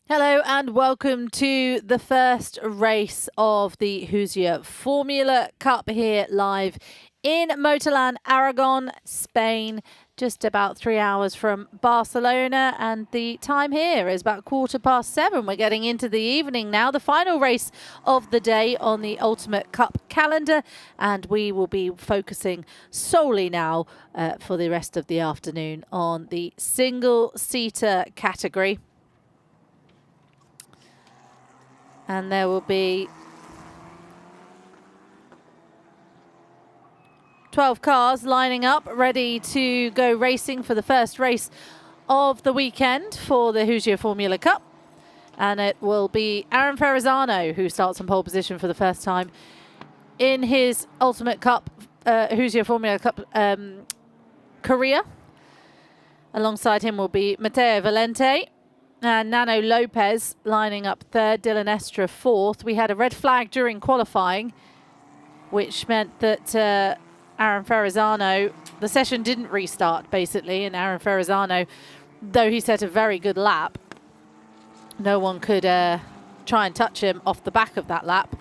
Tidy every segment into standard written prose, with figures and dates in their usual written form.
Hello and welcome to the first race of the Hoosier Formula Cup here live in Motorland, Aragon, Spain, just about 3 hours from Barcelona, and the time here is about 7:15. We're getting into the evening now, the final race of the day on the Ultimate Cup calendar, and we will be focusing solely now for the rest of the afternoon on the single-seater category. And there will be 12 cars lining up, ready to go racing for the first race of the weekend for the Hoosier Formula Cup. And it will be Aaron Ferrazzano who starts on pole position for the first time in his Ultimate Cup, Hoosier Formula Cup career. Alongside him will be Matteo Valente. And Nano Lopez lining up third, Dylan Estra fourth. We had a red flag during qualifying, which meant that Aaron Ferrazzano, the session didn't restart basically, and Aaron Ferrazzano, though he set a very good lap, no one could try and touch him off the back of that lap,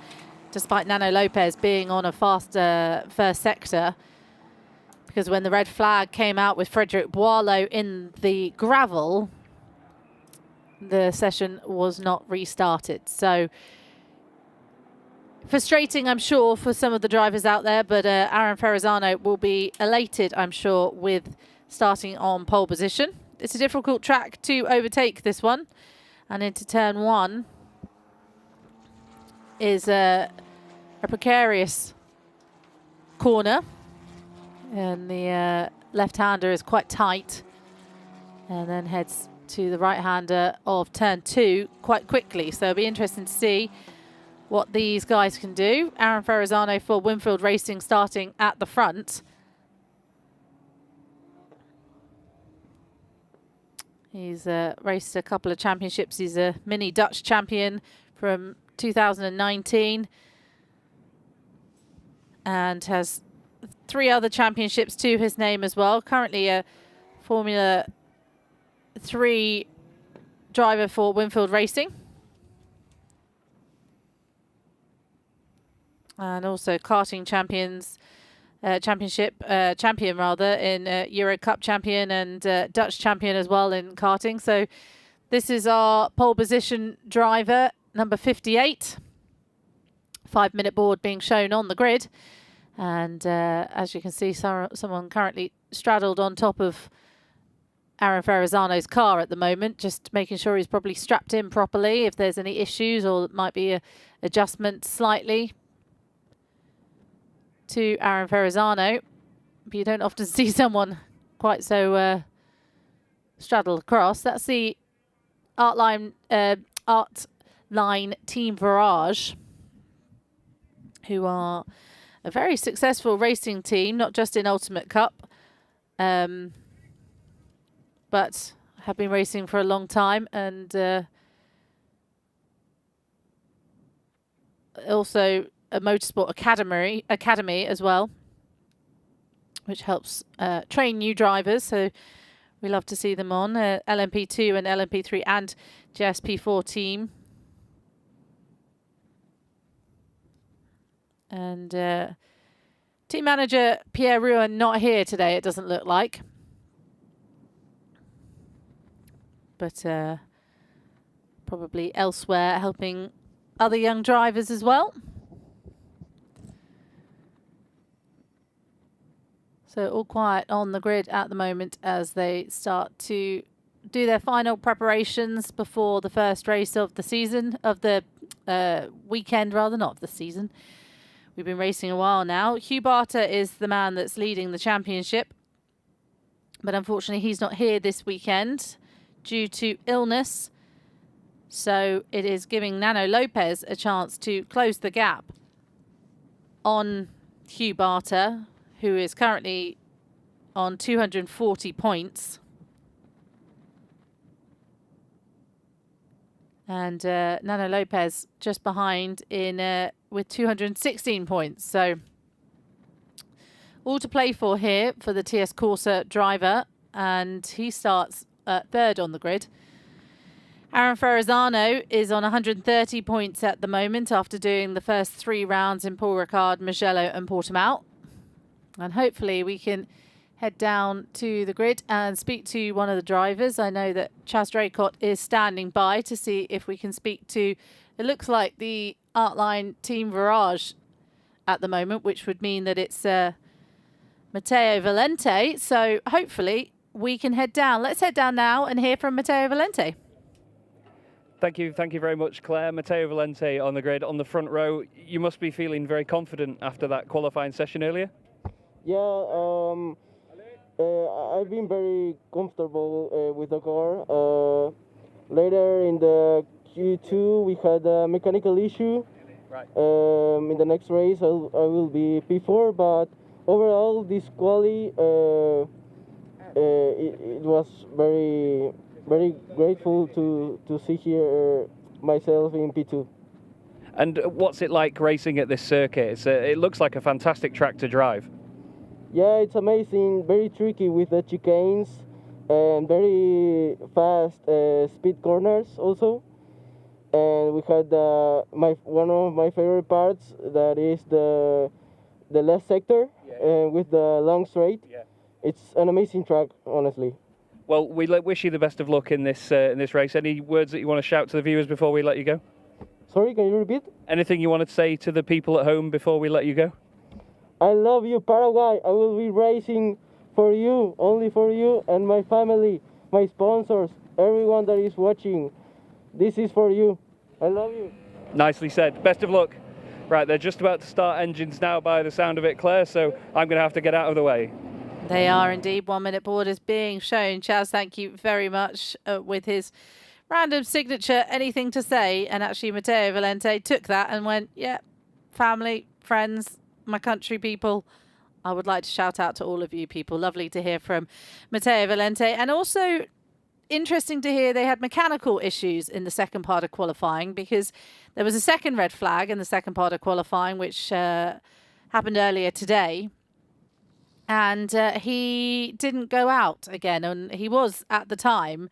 despite Nano Lopez being on a faster first sector. Because when the red flag came out with Frederick Boileau in the gravel, the session was not restarted. So frustrating, I'm sure, for some of the drivers out there, but Aaron Ferrazzano will be elated, I'm sure, with starting on pole position. It's a difficult track to overtake, this one, and into turn one is a precarious corner, and the left-hander is quite tight and then heads to the right-hander of turn two quite quickly. So it'll be interesting to see what these guys can do. Aaron Ferrazzano for Winfield Racing starting at the front. He's raced a couple of championships. He's a mini Dutch champion from 2019 and has 3 other championships to his name as well. Currently a Formula 3 driver for Winfield Racing, and also karting champions champion rather in Euro Cup champion and Dutch champion as well in karting. So this is our pole position driver, number 58. 5-minute board being shown on the grid, and as you can see, someone currently straddled on top of Aaron Ferrazzano's car at the moment, just making sure he's probably strapped in properly if there's any issues, or it might be a adjustment slightly to Aaron Ferrazzano. But you don't often see someone quite so straddled across. That's the Artline Team Virage, who are a very successful racing team, not just in Ultimate Cup, but have been racing for a long time, and also a motorsport academy as well, which helps train new drivers. So we love to see them on LMP2 and LMP3 and GSP4 team. And team manager Pierre Ruin not here today, it doesn't look like. But probably elsewhere helping other young drivers as well. So all quiet on the grid at the moment as they start to do their final preparations before the first race of the season, of the weekend rather, not of the season. We've been racing a while now. Hugh Barter is the man that's leading the championship, but unfortunately he's not here this weekend due to illness. So it is giving Nano Lopez a chance to close the gap on Hugh Barter, who is currently on 240 points. And Nano Lopez just behind in with 216 points. So all to play for here for the TS Corsa driver, and he starts third on the grid. Aaron Ferrazzano is on 130 points at the moment after doing the first 3 rounds in Paul Ricard, Mugello and Portimao. And hopefully we can head down to the grid and speak to one of the drivers. I know that Chas Draycott is standing by to see if we can speak to, it looks like the Artline Team Virage at the moment, which would mean that it's Matteo Valente. So hopefully we can head down. Let's head down now and hear from Matteo Valente. Thank you very much, Claire. Matteo Valente on the grid, on the front row. You must be feeling very confident after that qualifying session earlier. Yeah, I've been very comfortable with the car. Later in the Q2, we had a mechanical issue. Right. In the next race, I will be P4, but overall, this quali, it was very grateful to see here myself in P2. And what's it like racing at this circuit? It looks like a fantastic track to drive. Yeah, it's amazing, very tricky with the chicanes and very fast speed corners also. And we had one of my favorite parts, that is the left sector, with the long straight. Yeah. It's an amazing track, honestly. Well, we wish you the best of luck in this race. Any words that you want to shout to the viewers before we let you go? Sorry, can you repeat? Anything you want to say to the people at home before we let you go? I love you, Paraguay. I will be racing for you, only for you and my family, my sponsors, everyone that is watching. This is for you. I love you. Nicely said. Best of luck. Right, they're just about to start engines now by the sound of it, Claire, so I'm going to have to get out of the way. They are indeed. 1 minute board is being shown. Chas, thank you very much with his random signature. Anything to say? And actually, Matteo Valente took that and went, yeah, family, friends, my country people. I would like to shout out to all of you people. Lovely to hear from Matteo Valente. And also interesting to hear they had mechanical issues in the second part of qualifying, because there was a second red flag in the second part of qualifying, which happened earlier today. And he didn't go out again. And he was, at the time,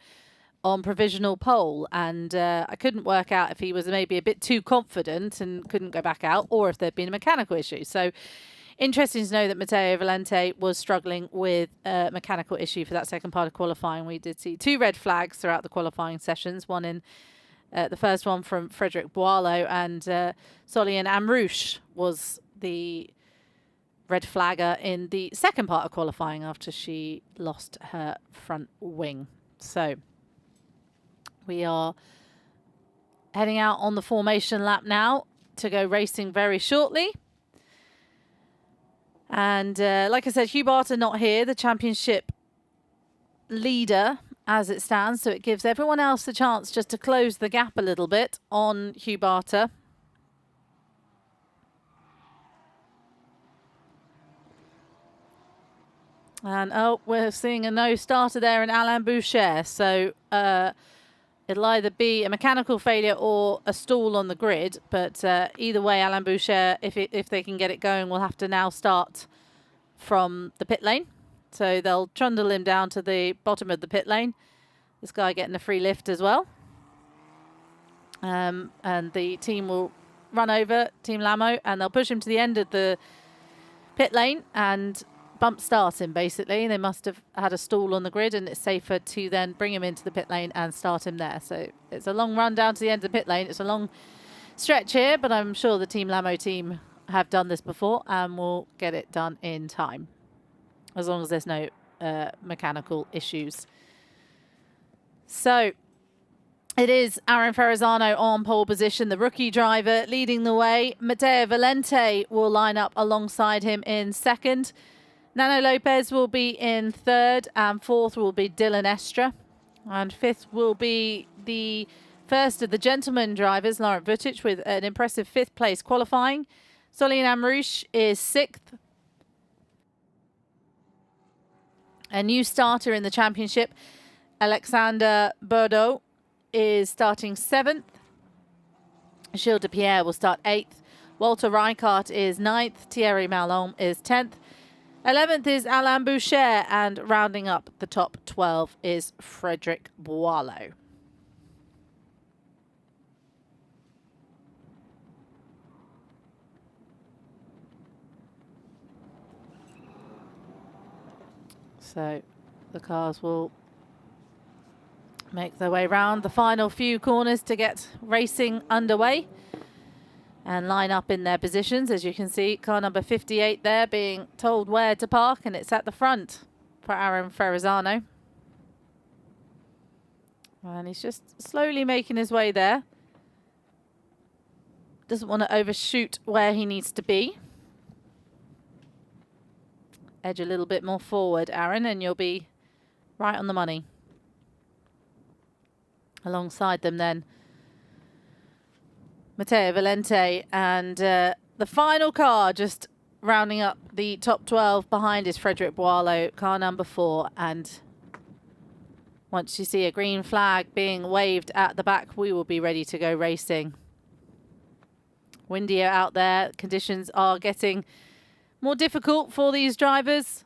on provisional pole. And I couldn't work out if he was maybe a bit too confident and couldn't go back out, or if there'd been a mechanical issue. So interesting to know that Matteo Valente was struggling with a mechanical issue for that second part of qualifying. We did see 2 red flags throughout the qualifying sessions. One in the first one from Frédéric Boileau, and Soliane Amrouche was the red flagger in the second part of qualifying after she lost her front wing. So we are heading out on the formation lap now to go racing very shortly. And like I said, Hugh Barter not here, the championship leader as it stands. So it gives everyone else the chance just to close the gap a little bit on Hugh Barter. And, oh, we're seeing a no starter there in Alain Boucher. So it'll either be a mechanical failure or a stall on the grid. But either way, Alain Boucher, if they can get it going, will have to now start from the pit lane. So they'll trundle him down to the bottom of the pit lane. This guy getting a free lift as well. And the team will run over, Team Lamo, and they'll push him to the end of the pit lane and bump start him, basically. They must have had a stall on the grid, and it's safer to then bring him into the pit lane and start him there. So it's a long run down to the end of the pit lane. It's a long stretch here, but I'm sure the Team Lamo team have done this before and will get it done in time, as long as there's no mechanical issues. So it is Aaron Ferrazzano on pole position, the rookie driver leading the way. Matteo Valente will line up alongside him in second. Nano Lopez will be in third, and fourth will be Dylan Estra. And fifth will be the first of the gentleman drivers, Laurent Vutic, with an impressive 5th place qualifying. Soliane Amrouche is 6th. A new starter in the championship, Alexander Bordeaux, is starting 7th. Gilles de Pierre will start 8th. Walter Reichardt is 9th. Thierry Malon is 10th. 11th is Alain Boucher, and rounding up the top 12 is Frédéric Boileau. So the cars will make their way round the final few corners to get racing underway and line up in their positions. As you can see, car number 58 there being told where to park, and it's at the front for Aaron Ferrazzano. And he's just slowly making his way there. Doesn't want to overshoot where he needs to be. Edge a little bit more forward, Aaron, and you'll be right on the money. Alongside them then, Matteo Valente, and the final car just rounding up the top 12 behind is Frederick Boileau, car number 4. And once you see a green flag being waved at the back, we will be ready to go racing. Windier out there, conditions are getting more difficult for these drivers.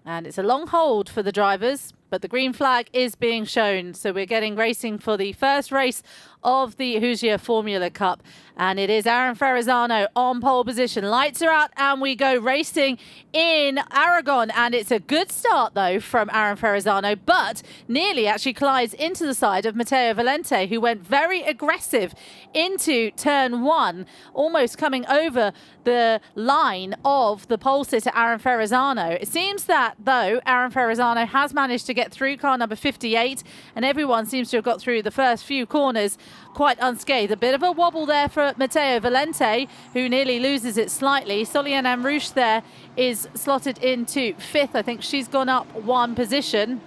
And it's a long hold for the drivers, but the green flag is being shown. So we're getting racing for the first race of the Hoosier Formula Cup. And it is Aaron Ferrazzano on pole position. Lights are out and we go racing in Aragon. And it's a good start, though, from Aaron Ferrazzano, but nearly actually collides into the side of Matteo Valente, who went very aggressive into turn 1, almost coming over the line of the pole sitter, Aaron Ferrazzano. It seems that, though, Aaron Ferrazzano has managed to get through car number 58, and everyone seems to have got through the first few corners quite unscathed. A bit of a wobble there for Matteo Valente, who nearly loses it slightly. Soliane Amrouche there is slotted into 5th. I think she's gone up 1 position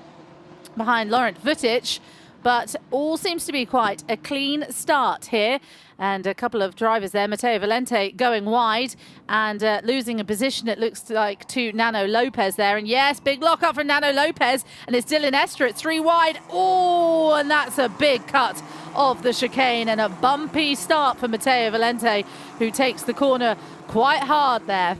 behind Laurent Vutic, but all seems to be quite a clean start here. And a couple of drivers there, Matteo Valente going wide and losing a position, it looks like, to Nano Lopez there. And yes, big lock up from Nano Lopez, and it's Dylan Estra at 3 wide. Oh, and that's a big cut of the chicane and a bumpy start for Matteo Valente, who takes the corner quite hard there.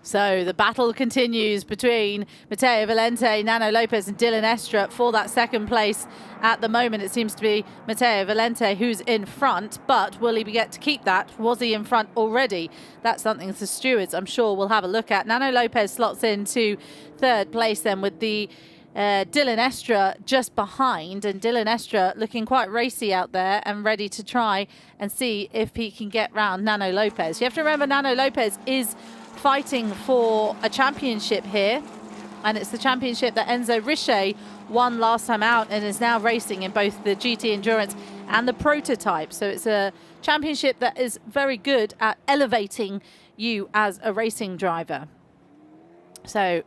So the battle continues between Matteo Valente, Nano Lopez and Dylan Estra for that second place. At the moment, it seems to be Matteo Valente who's in front, but will he get to keep that? Was he in front already? That's something the stewards, I'm sure, will have a look at. Nano Lopez slots into 3rd place then with the Dylan Estra just behind, and Dylan Estra looking quite racy out there and ready to try and see if he can get round Nano Lopez. You have to remember, Nano Lopez is fighting for a championship here, and it's the championship that Enzo Richer won last time out and is now racing in both the GT Endurance and the Prototype. So it's a championship that is very good at elevating you as a racing driver. So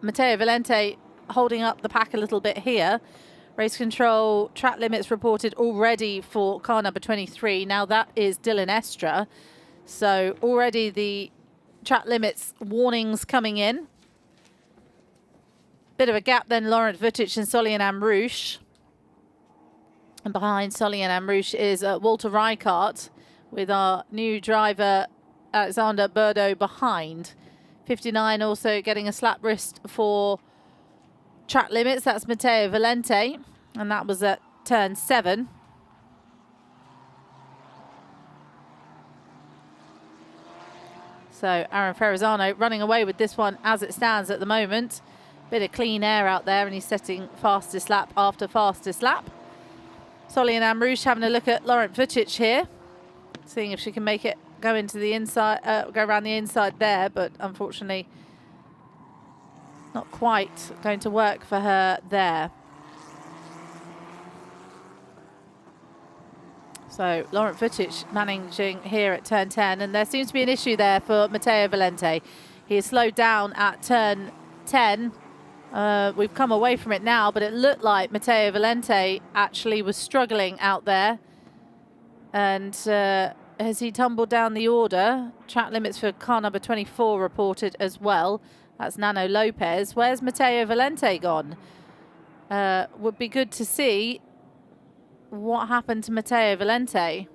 Matteo Valente holding up the pack a little bit here. Race control, track limits reported already for car number 23. Now that is Dylan Estra. So already the track limits warnings coming in. Bit of a gap then, Laurent Vutic and Soliane Amrouche. And behind Soliane Amrouche is Walter Rijkaard with our new driver Alexander Burdo behind. 59 also getting a slap wrist for track limits. That's Matteo Valente, and that was at turn 7. So Aaron Ferrazzano running away with this one as it stands at the moment. Bit of clean air out there, and he's setting fastest lap after fastest lap. Soliane Amrouche having a look at Laurent Vutic here, seeing if she can make it go into the inside, go around the inside there, but unfortunately not quite going to work for her there. So Laurent Vutic managing here at turn 10, and there seems to be an issue there for Matteo Valente. He is slowed down at turn 10. We've come away from it now, but it looked like Matteo Valente actually was struggling out there. And has he tumbled down the order? Track limits for car number 24 reported as well. That's Nano Lopez. Where's Matteo Valente gone? Would be good to see what happened to Matteo Valente.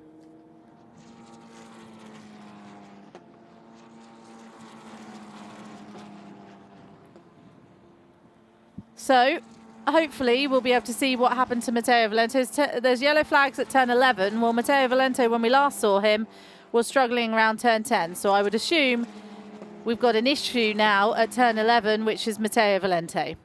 So hopefully we'll be able to see what happened to Matteo Valente. There's yellow flags at turn 11. Well, Matteo Valente, when we last saw him, was struggling around turn 10. So I would assume we've got an issue now at turn 11, which is Matteo Valente.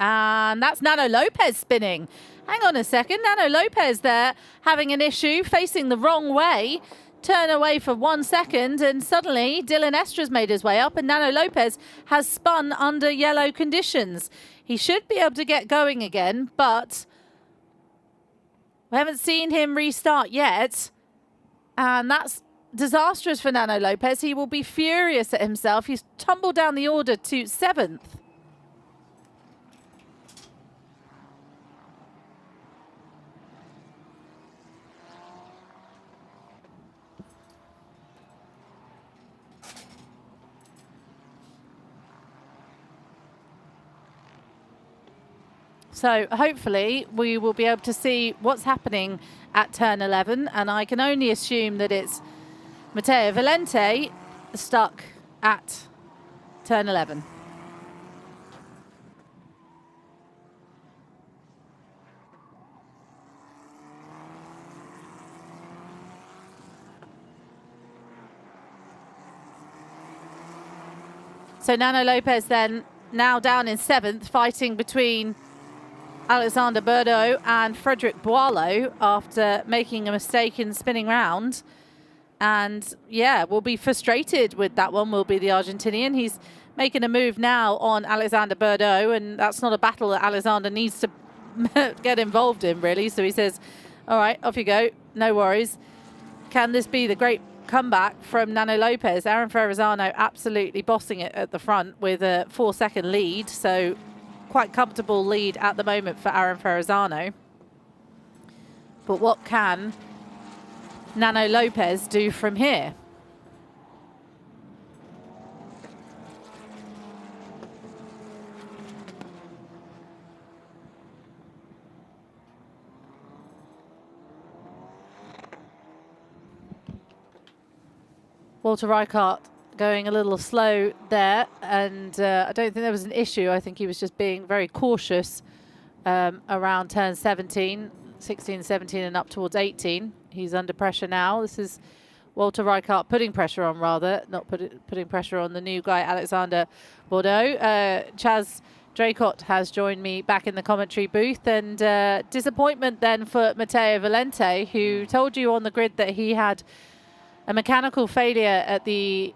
And that's Nano Lopez spinning. Hang on a second. Nano Lopez there having an issue, facing the wrong way. Turn away for 1 second, and suddenly Dylan Estra's made his way up, and Nano Lopez has spun under yellow conditions. He should be able to get going again, but we haven't seen him restart yet. And that's disastrous for Nano Lopez. He will be furious at himself. He's tumbled down the order to 7th. So hopefully we will be able to see what's happening at turn 11, and I can only assume that it's Matteo Valente stuck at turn 11. So Nano Lopez then now down in 7th, fighting between Alexander Berdo and Frederick Boileau after making a mistake in spinning round. And yeah, we'll be frustrated with that one, will be the Argentinian. He's making a move now on Alexander Berdo, and that's not a battle that Alexander needs to get involved in, really. So he says, all right, off you go, no worries. Can this be the great comeback from Nano Lopez? Aaron Ferrazzano absolutely bossing it at the front with a 4-second lead. So quite comfortable lead at the moment for Aaron Ferrazzano. But what can Nano Lopez do from here? Walter Rijkaard going a little slow there, and I don't think there was an issue. I think he was just being very cautious around turn 17, 16, 17 and up towards 18. He's under pressure now. This is Walter Rijkaard putting pressure on, rather, not putting pressure on the new guy, Alexander Bordeaux. Chaz Draycott has joined me back in the commentary booth, and disappointment then for Matteo Valente, who told you on the grid that he had a mechanical failure at the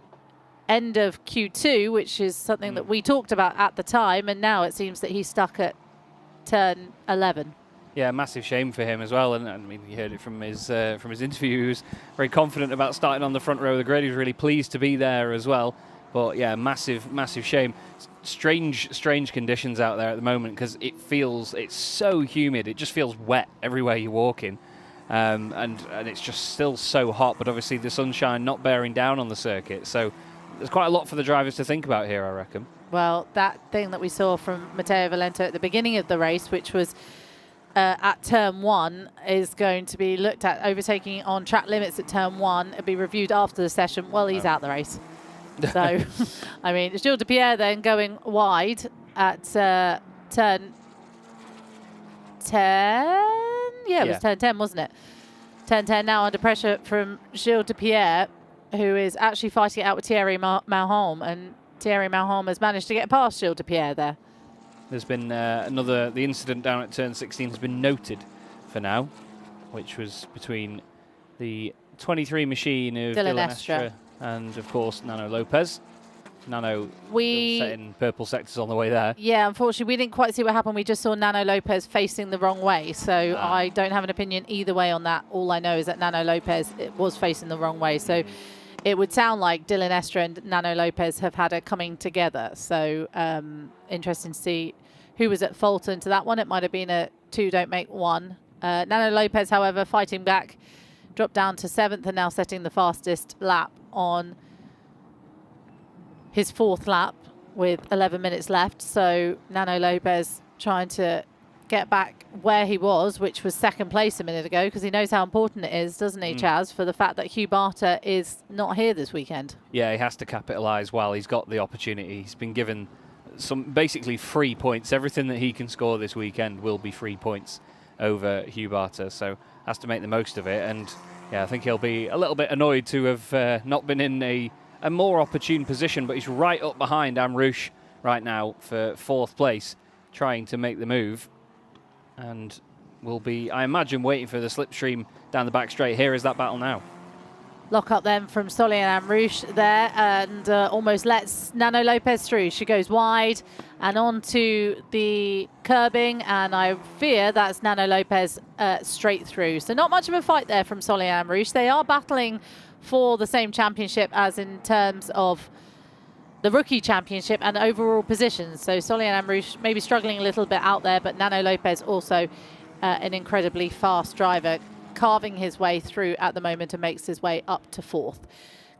end of Q2, which is something that we talked about at the time, and now it seems that he's stuck at turn 11. Yeah, massive shame for him as well, and I mean, you heard it from his interview. He was very confident about starting on the front row of the grid. He was really pleased to be there as well. But yeah, massive shame. Strange conditions out there at the moment, because it's so humid. It just feels wet everywhere you walk in. And it's just still so hot, but obviously the sunshine not bearing down on the circuit. So there's quite a lot for the drivers to think about here, I reckon. Well, that thing that we saw from Matteo Valente at the beginning of the race, which was at turn 1, is going to be looked at, overtaking on track limits at turn 1. It'll be reviewed after the session. Well, he's out the race. So, I mean, Gilles de Pierre then going wide at turn 10. Yeah, it was turn 10, wasn't it? Turn 10 now under pressure from Gilles de Pierre, who is actually fighting it out with Thierry Malholm, and Thierry Malholm has managed to get past Gilles de Pierre there. There's been the incident down at turn 16 has been noted for now, which was between the 23 machine of Dylan Estra and, of course, Nano Lopez. Nano setting purple sectors on the way there. Yeah, unfortunately, we didn't quite see what happened. We just saw Nano Lopez facing the wrong way. So I don't have an opinion either way on that. All I know is that Nano Lopez was facing the wrong way. So it would sound like Dylan Estra and Nano Lopez have had a coming together. So interesting to see who was at fault into that one. It might have been a 2 don't make 1. Nano Lopez, however, fighting back, dropped down to 7th and now setting the fastest lap on his 4th lap with 11 minutes left. So Nano Lopez trying to get back where he was, which was 2nd place a minute ago, because he knows how important it is, doesn't he, Chaz, for the fact that Hugh Barter is not here this weekend. Yeah, he has to capitalise while he's got the opportunity. He's been given some basically free points. Everything that he can score this weekend will be free points. over Hugh Barter, so has to make the most of it. And yeah, I think he'll be a little bit annoyed to have not been in a more opportune position, but he's right up behind Amrouche right now for 4th place, trying to make the move, and will be, I imagine, waiting for the slipstream down the back straight. Here is that battle now. Lock up then from Solly and Amrouche there, and almost lets Nano Lopez through. She goes wide and onto the curbing, and I fear that's Nano Lopez straight through. So not much of a fight there from Solly and Amrouche. They are battling for the same championship as in terms of the rookie championship and overall positions. So Solly and Amrouche maybe struggling a little bit out there, but Nano Lopez also an incredibly fast driver, carving his way through at the moment and makes his way up to 4th.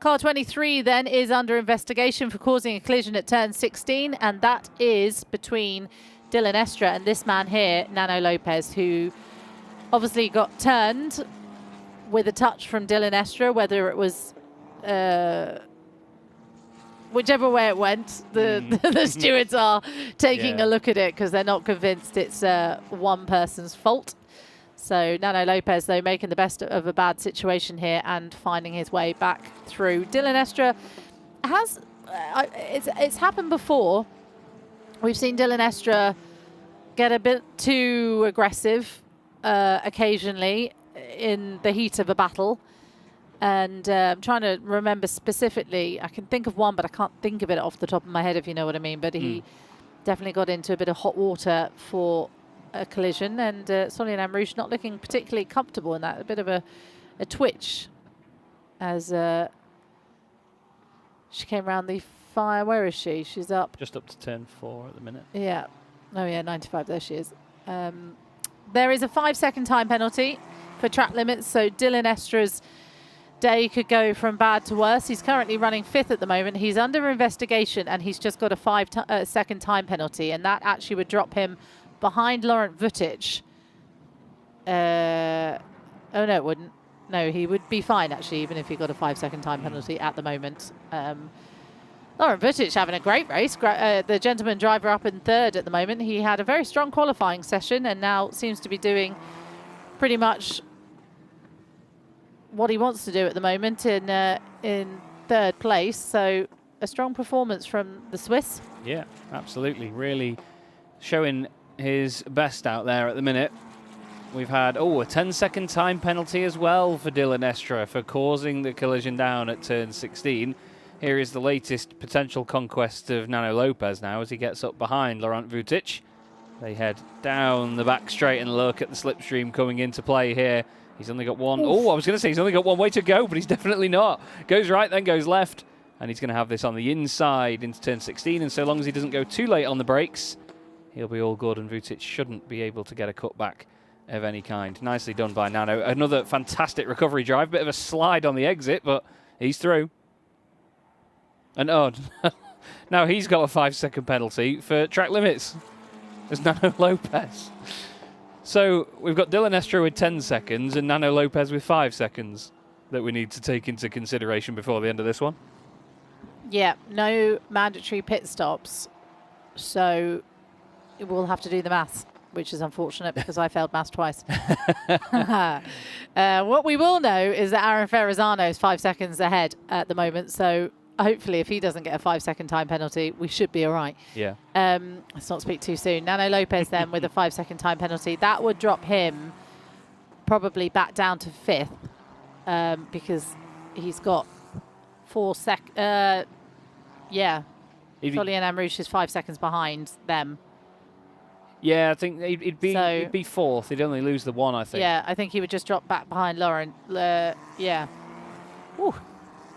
Car 23 then is under investigation for causing a collision at turn 16, and that is between Dylan Estra and this man here, Nano Lopez, who obviously got turned with a touch from Dylan Estra, whether it was whichever way it went, the stewards are taking a look at it because they're not convinced it's one person's fault. So Nano Lopez, though, making the best of a bad situation here and finding his way back through. Dylan Estra has, it's happened before. We've seen Dylan Estra get a bit too aggressive occasionally in the heat of a battle. And I'm trying to remember specifically. I can think of one, but I can't think of it off the top of my head, if you know what I mean. But he definitely got into a bit of hot water for a collision, and Solly and Amrouche not looking particularly comfortable in that. A bit of a twitch as she came around the fire. Where is she? She's up. Just up to turn 4 at the minute. Yeah. Oh, yeah, 95. There she is. There is a 5-second time penalty for track limits, so Dylan Estra's day could go from bad to worse. He's currently running 5th at the moment. He's under investigation, and he's just got a 5-second time penalty, and that actually would drop him behind Laurent Vutic. Oh, no, it wouldn't. No, he would be fine, actually, even if he got a 5-second time penalty at the moment. Laurent Vutic having a great race. The gentleman driver up in 3rd at the moment. He had a very strong qualifying session and now seems to be doing pretty much what he wants to do at the moment in 3rd place. So a strong performance from the Swiss. Yeah, absolutely. Really showing his best out there at the minute. We've had, a 10-second time penalty as well for Dylan Estra for causing the collision down at turn 16. Here is the latest potential conquest of Nano Lopez now as he gets up behind Laurent Vutic. They head down the back straight and look at the slipstream coming into play here. He's only got one. Oh, I was going to say he's only got one way to go, but he's definitely not. Goes right, then goes left. And he's going to have this on the inside into turn 16. And so long as he doesn't go too late on the brakes, he'll be all good. And Vutic shouldn't be able to get a cutback of any kind. Nicely done by Nano. Another fantastic recovery drive. Bit of a slide on the exit, but he's through. And now he's got a 5-second penalty for track limits. There's Nano Lopez. So we've got Dylan Estra with 10 seconds and Nano Lopez with 5 seconds that we need to take into consideration before the end of this one. Yeah, no mandatory pit stops. So we'll have to do the maths, which is unfortunate because I failed maths twice. What we will know is that Aaron Ferrazzano is 5 seconds ahead at the moment. So hopefully if he doesn't get a 5-second time penalty, we should be all right. Yeah. Let's not speak too soon. Nano Lopez then with a 5-second time penalty. That would drop him probably back down to 5th because he's got 4 seconds. Yeah. Solly and Amrouche is 5 seconds behind them. Yeah, I think he'd be 4th. He'd only lose the 1, I think. Yeah, I think he would just drop back behind Lauren. Yeah. Ooh.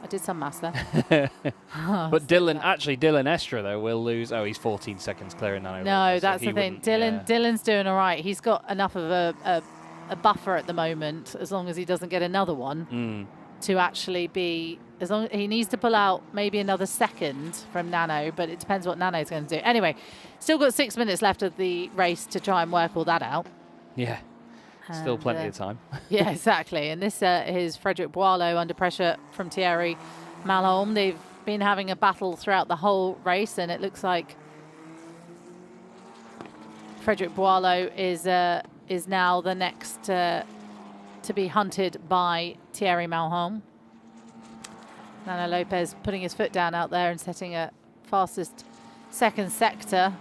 I did some maths there. But Dylan Estra, though, will lose. Oh, he's 14 seconds clear in Nano. No, that's the thing. Dylan's doing all right. He's got enough of a buffer at the moment, as long as he doesn't get another one, to actually be, as long he needs to pull out maybe another second from Nano, but it depends what Nano's going to do. Anyway, still got 6 minutes left of the race to try and work all that out. Yeah. Still plenty of time. Yeah, exactly. And this is Frederic Boileau under pressure from Thierry Malholm. They've been having a battle throughout the whole race, and it looks like Frederic Boileau is is now the next to be hunted by Thierry Malholm. Nano Lopez putting his foot down out there and setting a fastest second sector,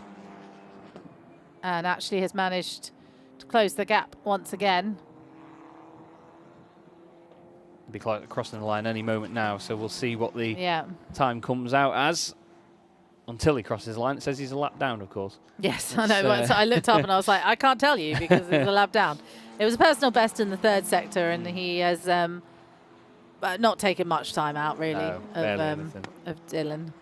and actually has managed to close the gap once again. Be crossing the line any moment now, so we'll see what the Yeah. time comes out as. Until he crosses the line, it says he's a lap down, of course. Yes, I know. So I looked up and I was like, I can't tell you because it was a lap down. It was a personal best in the third sector, and he has not taken much time out, really, of Dylan.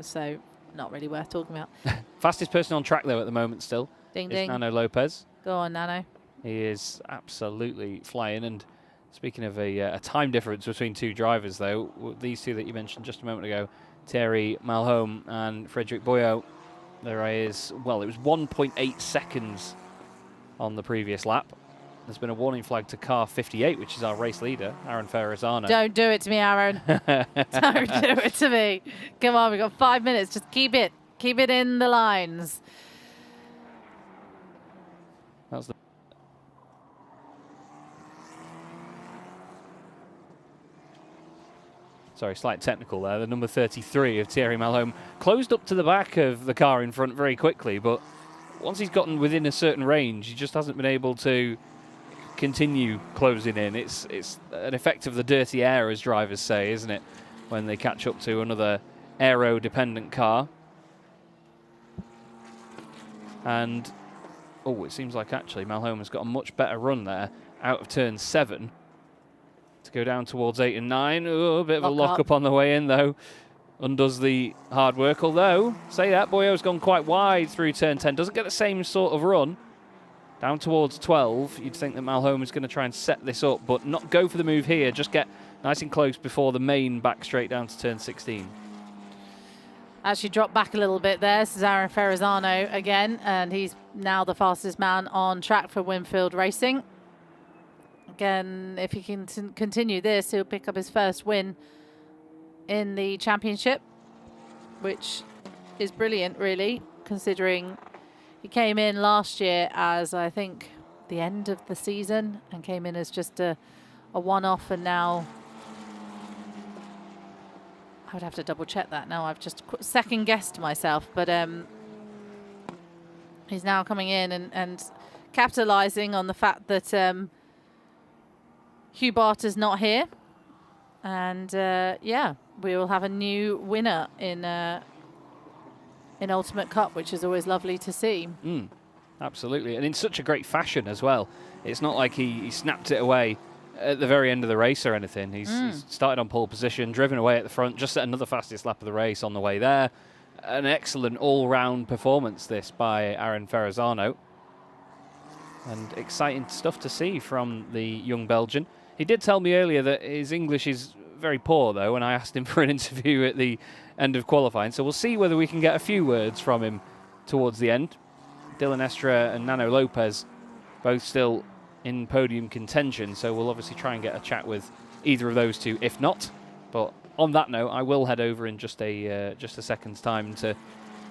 So not really worth talking about. Fastest person on track, though, at the moment still. Ding, is ding. Nano Lopez. Go on, Nano. He is absolutely flying. And speaking of a time difference between two drivers, though, these two that you mentioned just a moment ago, Thierry Malholm and Frédéric Boyot, there is, well, it was 1.8 seconds on the previous lap. There's been a warning flag to car 58, which is our race leader, Aaron Ferrazzano. Don't do it to me, Aaron. Don't do it to me. Come on, we've got 5 minutes. Just keep it in the lines. That was the Sorry, slight technical there. The number 33 of Thierry Malholm closed up to the back of the car in front very quickly, but once he's gotten within a certain range, he just hasn't been able to continue closing in. It's an effect of the dirty air, as drivers say, isn't it, when they catch up to another aero-dependent car. And, oh, it seems like actually Malholm has got a much better run there out of turn 7. To go down towards 8 and 9. Oh, a bit of a lock up on the way in, though. Undoes the hard work, although, say that, Boyo's gone quite wide through turn 10. Doesn't get the same sort of run. Down towards 12, you'd think that Malholm is going to try and set this up, but not go for the move here. Just get nice and close before the main back straight down to turn 16. Actually dropped back a little bit there. This is Aaron Ferrazzano again, and he's now the fastest man on track for Winfield Racing. Again, if he can continue this, he'll pick up his first win in the championship, which is brilliant, really, considering he came in last year as, I think, the end of the season and came in as just a one-off, and now I would have to double-check that now. I've just second-guessed myself, but he's now coming in and capitalising on the fact that Hugh Barter's not here, and yeah, we will have a new winner in Ultimate Cup, which is always lovely to see. Absolutely, and in such a great fashion as well. It's not like he snapped it away at the very end of the race or anything. He's started on pole position, driven away at the front, just set another fastest lap of the race on the way there. An excellent all-round performance this by Aaron Ferrazzano, and exciting stuff to see from the young Belgian. He did tell me earlier that his English is very poor, though, when I asked him for an interview at the end of qualifying. So we'll see whether we can get a few words from him towards the end. Dylan Estra and Nano Lopez both still in podium contention, so we'll obviously try and get a chat with either of those two, if not. But on that note, I will head over in just a second's time to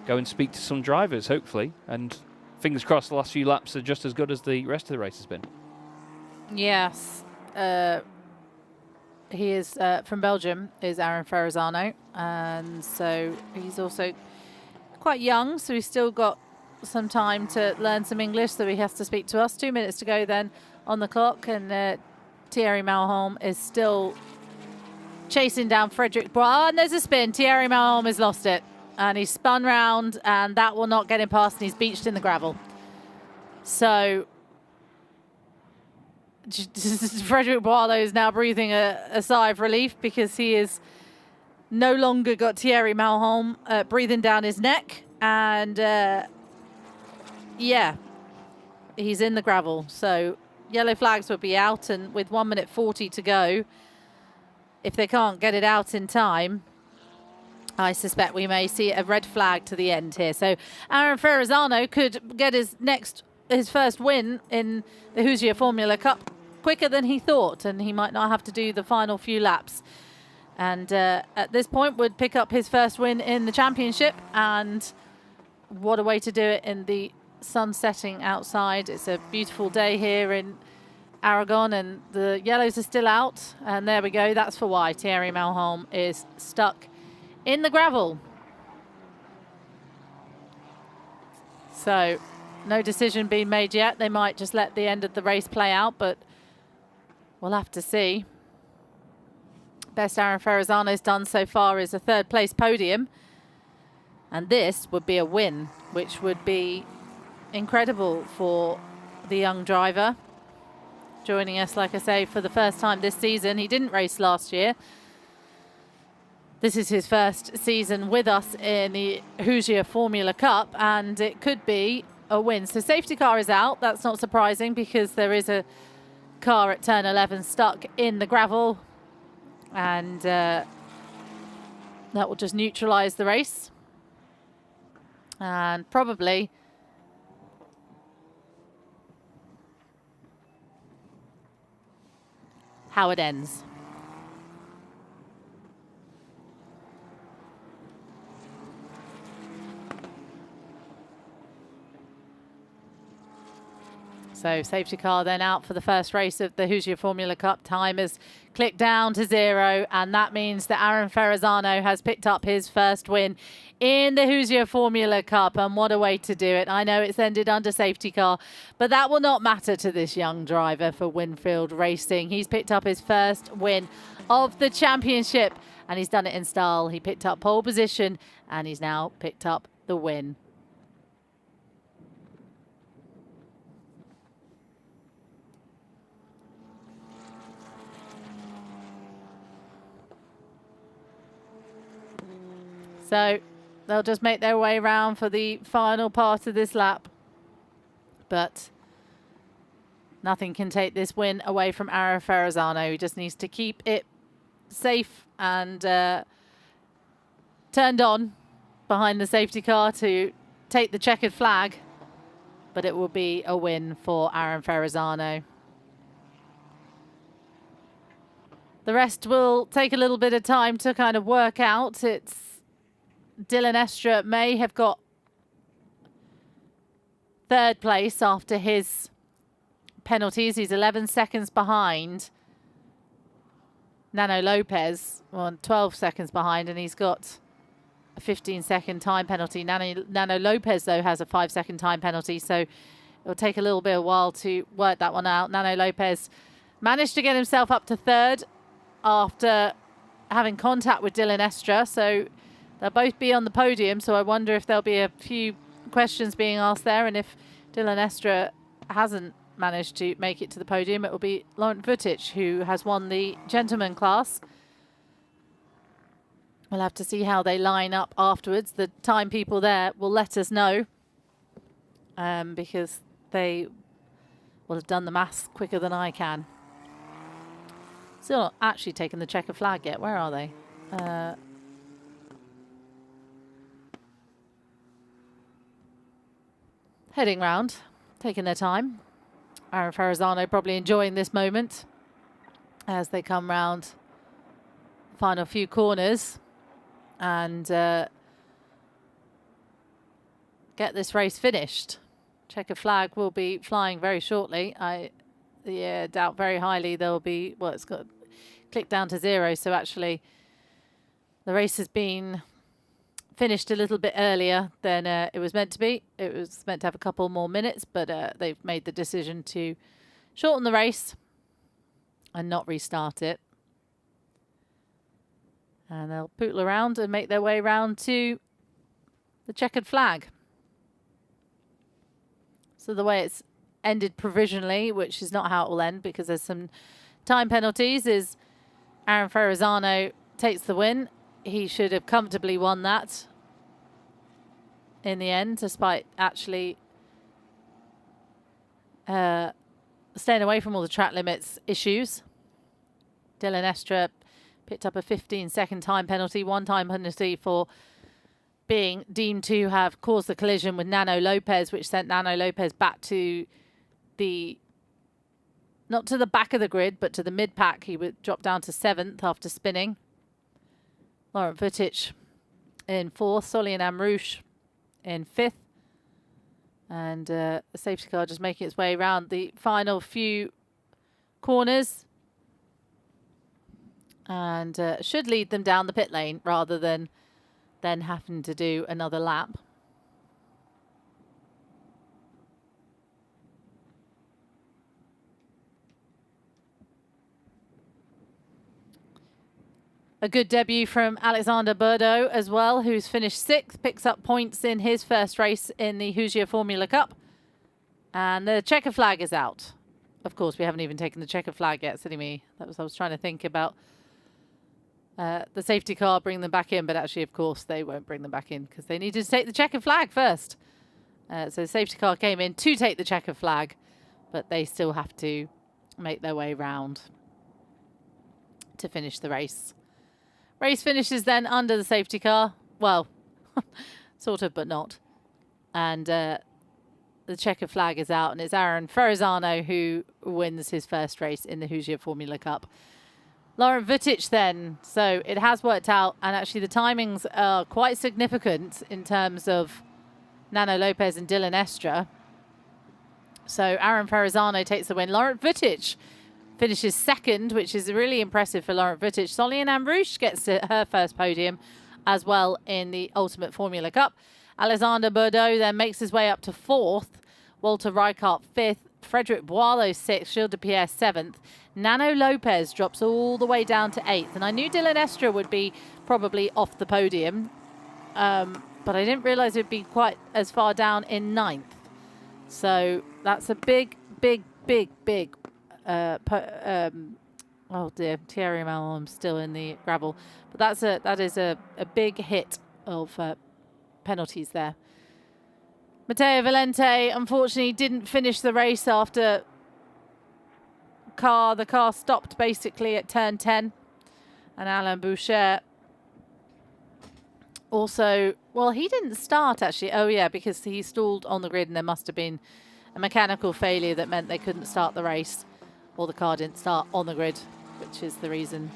go and speak to some drivers, hopefully. And fingers crossed the last few laps are just as good as the rest of the race has been. Yes. He is from Belgium, is Aaron Ferrazzano, and so he's also quite young, so he's still got some time to learn some English, so he has to speak to us. 2 minutes to go then on the clock, and Thierry Malholm is still chasing down Frédéric Bois, and there's a spin. Thierry Malholm has lost it, and he's spun round, and that will not get him past, and he's beached in the gravel. So Frédéric Bois is now breathing a sigh of relief, because he is no longer got Thierry Malholm breathing down his neck, and yeah, he's in the gravel. So yellow flags will be out, and with 1 minute 40 to go, if they can't get it out in time, I suspect we may see a red flag to the end here. So Aaron Ferrazzano could get his first win in the Hoosier Formula Cup quicker than he thought, and he might not have to do the final few laps. And at this point would pick up his first win in the championship, and what a way to do it in the sun setting outside. It's a beautiful day here in Aragon, and the yellows are still out. And there we go. That's for why Thierry Malholm is stuck in the gravel. So no decision being made yet. They might just let the end of the race play out, but we'll have to see. Best Aaron Ferrazzano's done so far is a third place podium. And this would be a win, which would be incredible for the young driver. Joining us, like I say, for the first time this season. He didn't race last year. This is his first season with us in the Hoosier Formula Cup, and it could be a win. So safety car is out. That's not surprising because there is a car at turn 11 stuck in the gravel, and that will just neutralize the race. And probably how it ends. So safety car then out for the first race of the Hoosier Formula Cup. Time has clicked down to 0, and that means that Aaron Ferrazzano has picked up his first win in the Hoosier Formula Cup, and what a way to do it. I know it's ended under safety car, but that will not matter to this young driver for Winfield Racing. He's picked up his first win of the championship, and he's done it in style. He picked up pole position, and he's now picked up the win. So they'll just make their way around for the final part of this lap. But nothing can take this win away from Aaron Ferrazzano. He just needs to keep it safe and turned on behind the safety car to take the checkered flag. But it will be a win for Aaron Ferrazzano. The rest will take a little bit of time to kind of work out. It's Dylan Estra may have got third place after his penalties. He's 11 seconds behind Nano Lopez, well, 12 seconds behind, and he's got a 15-second time penalty. Nano Lopez, though, has a 5-second time penalty, so it'll take a little bit of a while to work that one out. Nano Lopez managed to get himself up to third after having contact with Dylan Estra, so they'll both be on the podium, so I wonder if there'll be a few questions being asked there, and if Dylan Estra hasn't managed to make it to the podium, it will be Laurent Vutic, who has won the gentleman class. We'll have to see how they line up afterwards. The time people there will let us know, because they will have done the maths quicker than I can. Still not actually taken the checker flag yet. Where are they? Heading round, taking their time. Aaron Ferrazzano probably enjoying this moment as they come round final few corners and get this race finished. Checker flag will be flying very shortly. I doubt very highly there'll be, well, it's got clicked down to 0, so actually the race has been finished a little bit earlier than it was meant to be. It was meant to have a couple more minutes, but they've made the decision to shorten the race and not restart it. And they'll pootle around and make their way round to the checkered flag. So the way it's ended provisionally, which is not how it will end because there's some time penalties, is Aaron Ferrazzano takes the win. He should have comfortably won that in the end, despite actually staying away from all the track limits issues. Dylan Estra picked up a 15-second time penalty, one time penalty for being deemed to have caused the collision with Nano Lopez, which sent Nano Lopez back to the, not to the back of the grid, but to the mid-pack. He would drop down to 7th after spinning. Laurent Vutic in 4th, Solian Amrouche in 5th, And the safety car just making its way around the final few corners. And should lead them down the pit lane rather than then having to do another lap. A good debut from Alexander Berdo as well, who's finished 6th, picks up points in his first race in the Hoosier Formula Cup. And the checker flag is out. Of course, we haven't even taken the checker flag yet, silly me. I was trying to think about the safety car, bring them back in, but actually, of course, they won't bring them back in because they needed to take the checker flag first. So the safety car came in to take the checker flag, but they still have to make their way round to finish the race. Race finishes then under the safety car. Well, sort of, but not. And the checker flag is out, and it's Aaron Ferrazzano who wins his first race in the Hoosier Formula Cup. Laurent Vutic then. So it has worked out, and actually the timings are quite significant in terms of Nano Lopez and Dylan Estra. So Aaron Ferrazzano takes the win. Laurent Vutic finishes 2nd, which is really impressive for Laurent Vutic. Solian Amrouche gets her first podium as well in the Ultimate Formula Cup. Alexander Berdo then makes his way up to 4th. Walter Reichardt 5th. Frederic Boileau 6th. Gilles de Pierre 7th. Nano Lopez drops all the way down to 8th. And I knew Dylan Estra would be probably off the podium, but I didn't realise it would be quite as far down in 9th. So that's a big oh dear, Thierry Malholm's still in the gravel, but that is a big hit of penalties there. Matteo Valente unfortunately didn't finish the race after the car stopped basically at turn 10, and Alain Boucher also, well, he didn't start actually. Oh yeah, because he stalled on the grid and there must have been a mechanical failure that meant they couldn't start the race. Or the car didn't start on the grid, which is the reason.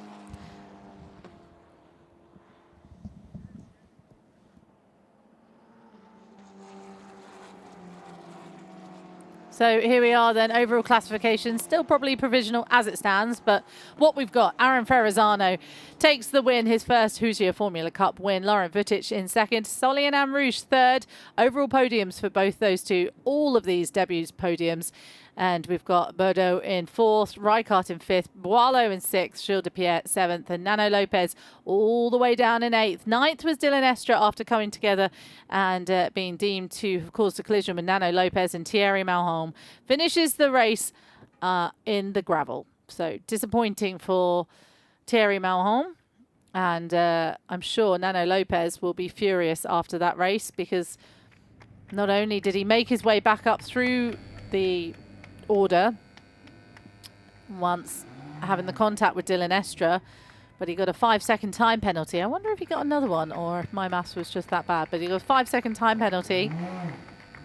So here we are then, overall classification, still probably provisional as it stands, but what we've got, Aaron Ferrazzano takes the win, his first Hoosier Formula Cup win. Laurent Vutic in 2nd, Solian Amrouche 3rd. Overall podiums for both those two, all of these debuts podiums. And we've got Berdo in 4th, Reichardt in 5th, Boileau in 6th, Gilles de Pierre 7th, and Nano Lopez all the way down in 8th. 9th was Dylan Estra after coming together and being deemed to have caused a collision with Nano Lopez, and Thierry Malholm finishes the race in the gravel. So disappointing for Thierry Malholm. And I'm sure Nano Lopez will be furious after that race, because not only did he make his way back up through the order once having the contact with Dylan Estra, but he got a 5-second time penalty. I wonder if he got another one or if my maths was just that bad, but he got a 5-second time penalty,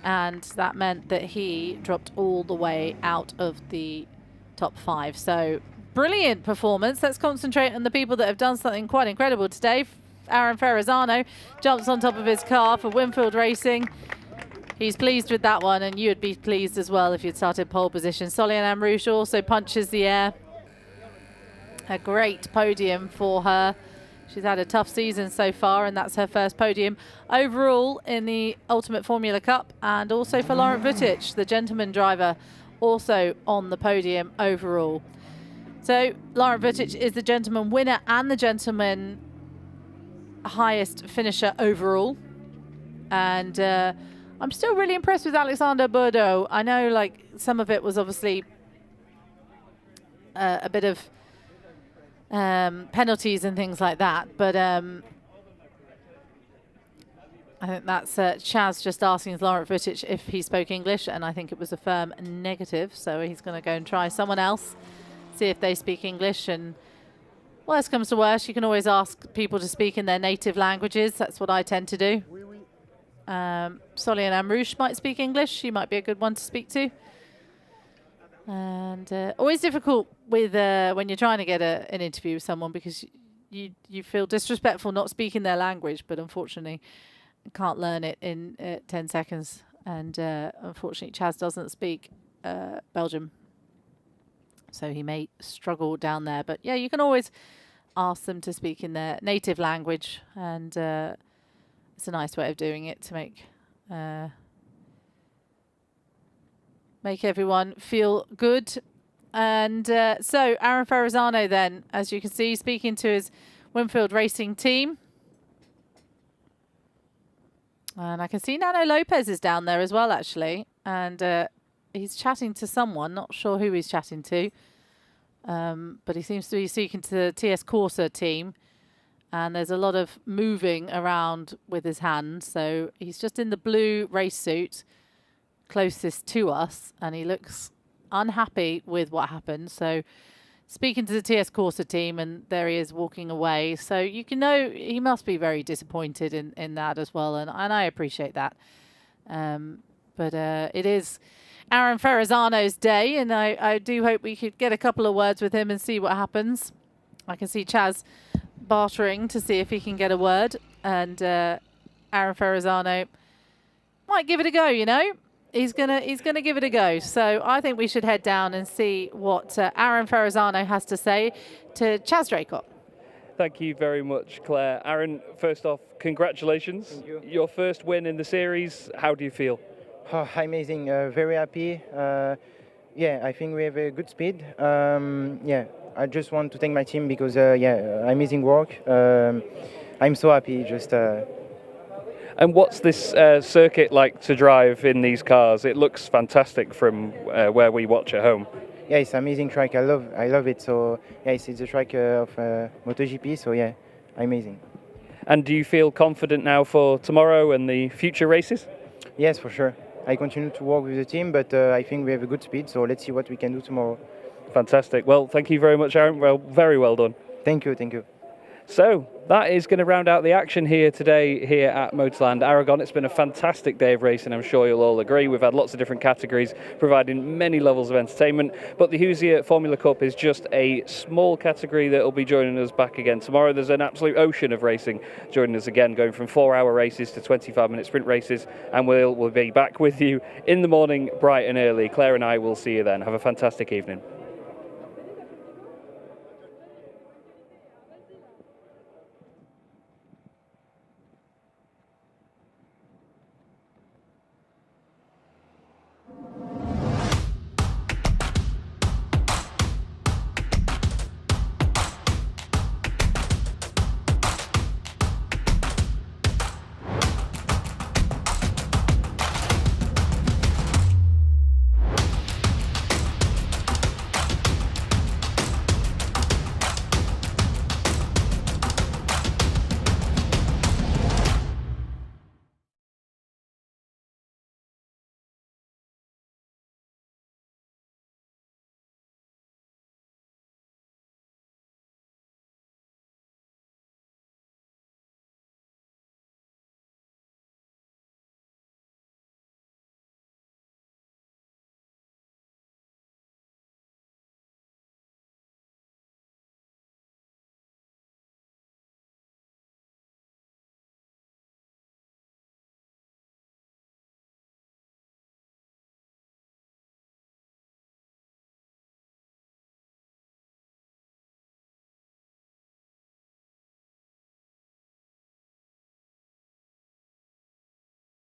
and that meant that he dropped all the way out of the top 5. So brilliant performance. Let's concentrate on the people that have done something quite incredible today. Aaron Ferrazzano jumps on top of his car for Winfield Racing. He's pleased with that one, and you would be pleased as well if you'd started pole position. Solian Amrouche also punches the air. A great podium for her. She's had a tough season so far, and that's her first podium overall in the Ultimate Formula Cup. And also for Laurent Vutic, the gentleman driver, also on the podium overall. So Laurent Vutic is the gentleman winner and the gentleman highest finisher overall. And I'm still really impressed with Alexander Berdo. I know, like, some of it was obviously a bit of penalties and things like that, but I think that's Chaz just asking Laurent Vutic if he spoke English, and I think it was a firm negative, so he's going to go and try someone else, see if they speak English. And worst comes to worst, you can always ask people to speak in their native languages. That's what I tend to do. Solian Amrouche might speak English. She might be a good one to speak to. And always difficult with when you're trying to get an interview with someone, because you feel disrespectful not speaking their language, but unfortunately can't learn it in 10 seconds. And unfortunately, Chaz doesn't speak Belgium, so he may struggle down there. But yeah, you can always ask them to speak in their native language, and it's a nice way of doing it to make everyone feel good. And so Aaron Ferrazzano then, as you can see, speaking to his Winfield Racing team. And I can see Nano Lopez is down there as well, actually. And he's chatting to someone, not sure who he's chatting to. But he seems to be speaking to the TS Corsa team. And there's a lot of moving around with his hand. So he's just in the blue race suit closest to us. And he looks unhappy with what happened. So speaking to the TS Corsa team, and there he is walking away. So you can know he must be very disappointed in that as well, and I appreciate that. But it is Aaron Ferrazzano's day, and I do hope we could get a couple of words with him and see what happens. I can see Chaz bartering to see if he can get a word, and Aaron Ferrazzano might give it a go, you know. He's gonna give it a go. So I think we should head down and see what Aaron Ferrazzano has to say to Chaz Draycott. Thank you very much, Claire. Aaron, first off, congratulations. Thank you. Your first win in the series. How do you feel? Oh, amazing. Very happy. Yeah, I think we have a good speed. Yeah, I just want to thank my team because amazing work. I'm so happy. And what's this circuit like to drive in these cars? It looks fantastic from where we watch at home. Yeah, it's an amazing track. I love it. So yeah, it's the track of MotoGP. So yeah, amazing. And do you feel confident now for tomorrow and the future races? Yes, for sure. I continue to work with the team, but I think we have a good speed. So let's see what we can do tomorrow. Fantastic. Well, thank you very much, Aaron. Well, very well done. Thank you. Thank you. So that is going to round out the action here today here at Motorland Aragon. It's been a fantastic day of racing, I'm sure you'll all agree. We've had lots of different categories providing many levels of entertainment, but the Hoosier Formula Cup is just a small category that will be joining us back again tomorrow. There's an absolute ocean of racing joining us again, going from 4-hour races to 25-minute sprint races, and we'll be back with you in the morning bright and early. Claire and I will see you then. Have a fantastic evening.